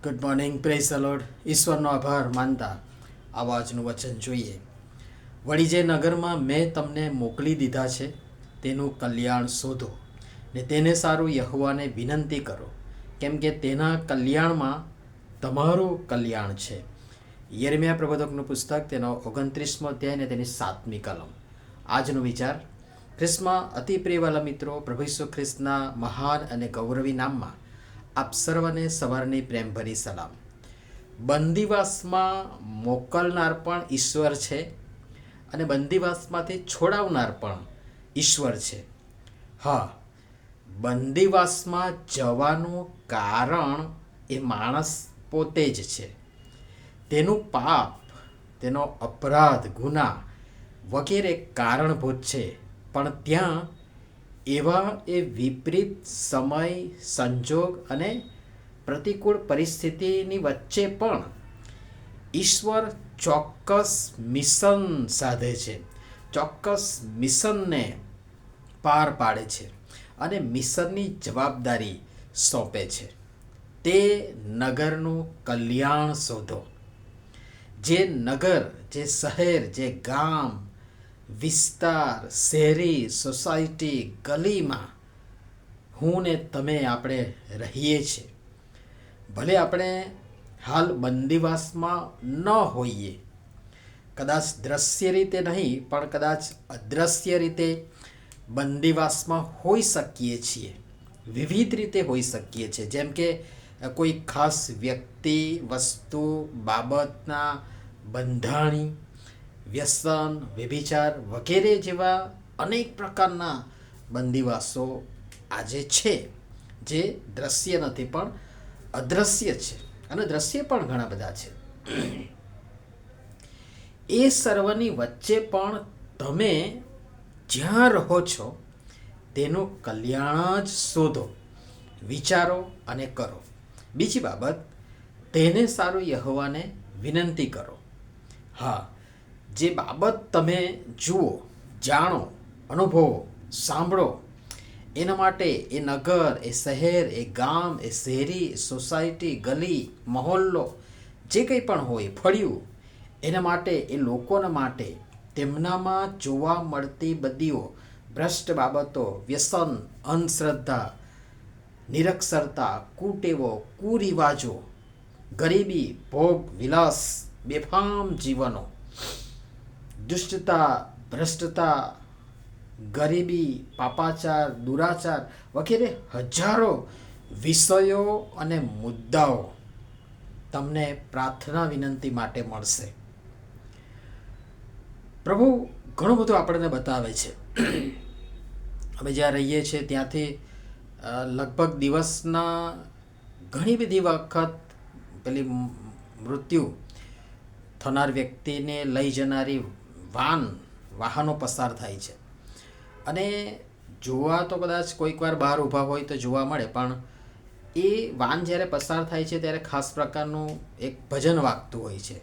Good morning, praise the lord. ઈશ્વરનો આભાર માનતા આવાજનું વચન જોઈએ. વળી જે નગરમાં મેં તમને મોકલી દીધા છે તેનું કલ્યાણ શોધો ને તેને સારું યહોવાને વિનંતી કરો, કેમ કે તેના કલ્યાણમાં તમારું કલ્યાણ છે. યિર્મયાહ પ્રબોધકનું પુસ્તક, તેનો 29મો અધ્યાય અને તેની 7મી કલમ. આજનો વિચાર: ખ્રિસ્તમાં અતિ પ્રિયવાલા મિત્રો, પ્રભુ ઈસુ ખ્રિસ્તના મહાન અને ગૌરવી નામમાં આપ સર્વને સવારની પ્રેમભરી સલામ. બંદીવાસમાં મોકલનાર પણ ઈશ્વર છે અને બંદીવાસમાંથી છોડાવનાર પણ ઈશ્વર છે. હા, બંદીવાસમાં જવાનું કારણ એ માણસ પોતે જ છે. તેનું પાપ, તેનો અપરાધ, ગુનાહ વગેરે કારણભૂત છે. પણ ત્યાં એવા એ વિપરીત સમય, સંજોગ અને પ્રતિકૂળ પરિસ્થિતિની વચ્ચે પણ ઈશ્વર ચોક્કસ મિશન સાધે છે, ચોક્કસ મિશનને પાર પાડે છે અને મિશનની જવાબદારી સોંપે છે. તે નગરનું કલ્યાણ શોધો. જે નગર, જે શહેર, જે ગામ, વિસ્તાર, શહેરી, સોસાયટી, ગલીમાં હું ને તમે આપણે રહીએ છીએ, ભલે આપણે હાલ બંદીવાસમાં ન હોઈએ, કદાચ દ્રશ્ય રીતે નહીં પણ કદાચ અદ્રશ્ય રીતે બંદીવાસમાં હોઈ શકીએ છીએ, વિવિધ રીતે હોઈ શકીએ છીએ. જેમ કે કોઈ ખાસ વ્યક્તિ, વસ્તુ, બાબતના બંધાણી, વ્યસન, વ્યભિચાર વગેરે જેવા અનેક પ્રકારના બંદીવાસો આજે છે, જે દ્રશ્ય નથી પણ અદ્રશ્ય છે, અને દ્રશ્ય પણ ઘણા બધા છે. એ સર્વની વચ્ચે પણ તમે જ્યાં રહો છો તેનું કલ્યાણ જ શોધો, વિચારો અને કરો. બીજી બાબત, તેને સારું યહોવાને વિનંતી કરો. હા, જે બાબત તમે જુઓ, જાણો, અનુભવો, સાંભળો, એના માટે એ નગર, એ શહેર, એ ગામ, એ શહેરી, સોસાયટી, ગલી, મહોલ્લો, જે કંઈ પણ હોય, ફળિયું, એના માટે, એ લોકોના માટે તેમનામાં જોવા મળતી બધીઓ ભ્રષ્ટ બાબતો, વ્યસન, અંધશ્રદ્ધા, નિરક્ષરતા, કુટેવો, કુરિવાજો, ગરીબી, ભોગ વિલાસ, બેફામ જીવનો, દુષ્ટતા, ભ્રષ્ટતા, ગરીબી, પાપાચાર, દુરાચાર વગેરે હજારો વિષયો અને મુદ્દાઓ તમને પ્રાર્થના વિનંતી માટે મળશે. પ્રભુ ઘણું બધું આપણને બતાવે છે. અમે જ્યાં રહીએ છીએ ત્યાંથી લગભગ દિવસના ઘણી બધી વખત પેલી મૃત્યુ થનાર વ્યક્તિને લઈ જનારી વાહનો પસાર થાય છે. અને જોવા તો કદાચ કોઈક વાર બહાર ઊભા હોય તો જોવા મળે, પણ એ વાન જ્યારે પસાર થાય છે ત્યારે ખાસ પ્રકારનું એક ભજન વાગતું હોય છે.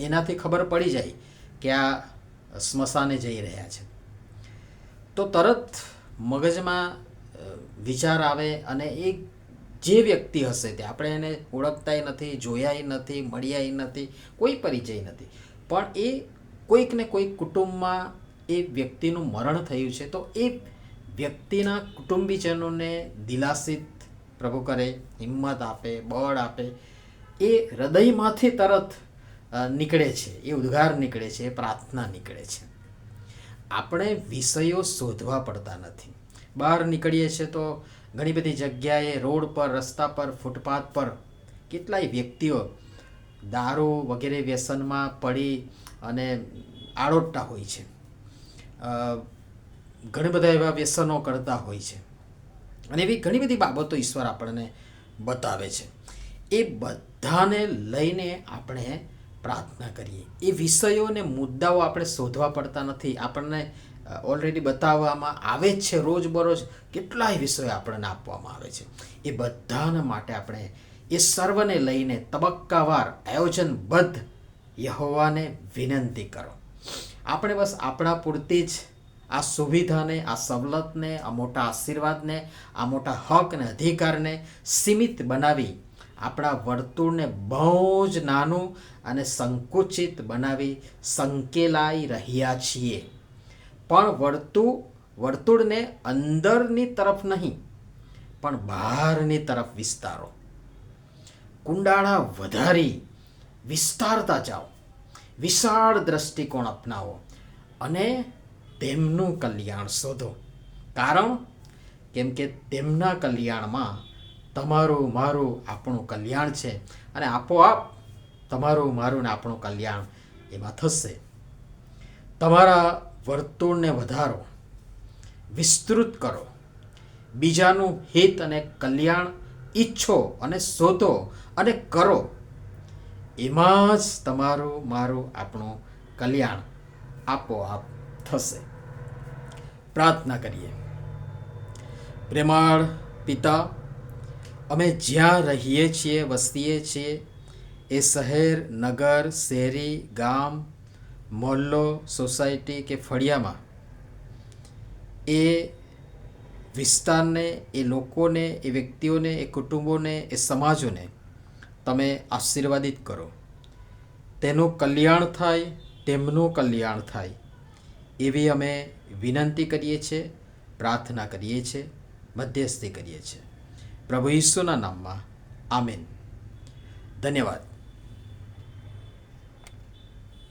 એનાથી ખબર પડી જાય કે આ સ્મશાને જઈ રહ્યા છે. તો તરત મગજમાં વિચાર આવે, અને એ જે વ્યક્તિ હશે તે આપણે એને ઓળખતાય નથી, જોયાય નથી, મળ્યાય નથી, કોઈ પરિચય નથી, પણ એ કોઈક ને કોઈક કુટુંબમાં એ વ્યક્તિનું મરણ થયું છે. તો એ વ્યક્તિના કુટુંબીજનોને દિલાસિત પ્રભુ કરે, હિંમત આપે, બળ આપે. એ હૃદયમાંથી તરત નીકળે છે, એ ઉદ્ગાર નીકળે છે, એ પ્રાર્થના નીકળે છે. આપણે વિષયો શોધવા પડતા નથી. બહાર નીકળીએ છીએ તો ઘણી બધી જગ્યાએ, રોડ પર, રસ્તા પર, ફૂટપાથ પર કેટલાય વ્યક્તિઓ દારૂ વગેરે વ્યસનમાં પડી અને આળોટતા હોય છે. ઘણા બધા એવા વ્યસનો કરતા હોય છે, અને એવી ઘણી બધી બાબતો ઈશ્વર આપણને બતાવે છે. એ બધાને લઈને આપણે પ્રાર્થના કરીએ. એ વિષયો અને મુદ્દાઓ આપણે શોધવા પડતા નથી, આપણને ઓલરેડી બતાવવામાં આવે જ છે. રોજબરોજ કેટલાય વિષયો આપણને આપવામાં આવે છે. એ બધાના માટે આપણે એ સર્વને લઈને તબક્કાવાર આયોજનબદ્ધ યહોવાને વિનંતી કરો. આપણે બસ આપણા પૂરતી જ આ સુવિધાને, આ સવલતને, આ મોટા આશીર્વાદને, આ મોટા હક અને અધિકારને સીમિત બનાવી આપણા વર્તુળને બહુ જ નાનું અને સંકુચિત બનાવી સંકેલાઈ રહ્યા છીએ. પણ વર્તુળને અંદરની તરફ નહીં પણ બહારની તરફ વિસ્તારો. કુંડાળા વધારી વિસ્તારતા જાઓ, વિશાળ દ્રષ્ટિકોણ અપનાવો અને તેમનું કલ્યાણ શોધો. કારણ કેમ કે તેમના કલ્યાણમાં તમારું મારું આપણું કલ્યાણ છે અને આપોઆપ તમારું મારું ને આપણું કલ્યાણ એમાં થશે. તમારા વર્તુળને વધારો, વિસ્તૃત કરો, બીજાનું હિત અને કલ્યાણ ઈચ્છો અને શોધો અને કરો. એમાં જ તમારું મારું આપણું કલ્યાણ આપોઆપ થશે. પ્રાર્થના કરીએ. પ્રેમાળ પિતા, અમે જ્યાં રહીએ છીએ, વસીએ છીએ, એ શહેર, નગર, શેરી, ગામ, મોહલ્લો, સોસાયટી કે ફળિયામાં એ વિસ્તારને, એ લોકોને, એ વ્યક્તિઓને, એ કુટુંબોને, એ સમાજોને તમે આશીર્વાદિત કરો. તેનું કલ્યાણ થાય, તેમનું કલ્યાણ થાય એવી અમે વિનંતી કરીએ છીએ, પ્રાર્થના કરીએ છીએ, મધ્યસ્થી કરીએ છીએ. પ્રભુ ઈસુના નામમાં આમીન. ધન્યવાદ.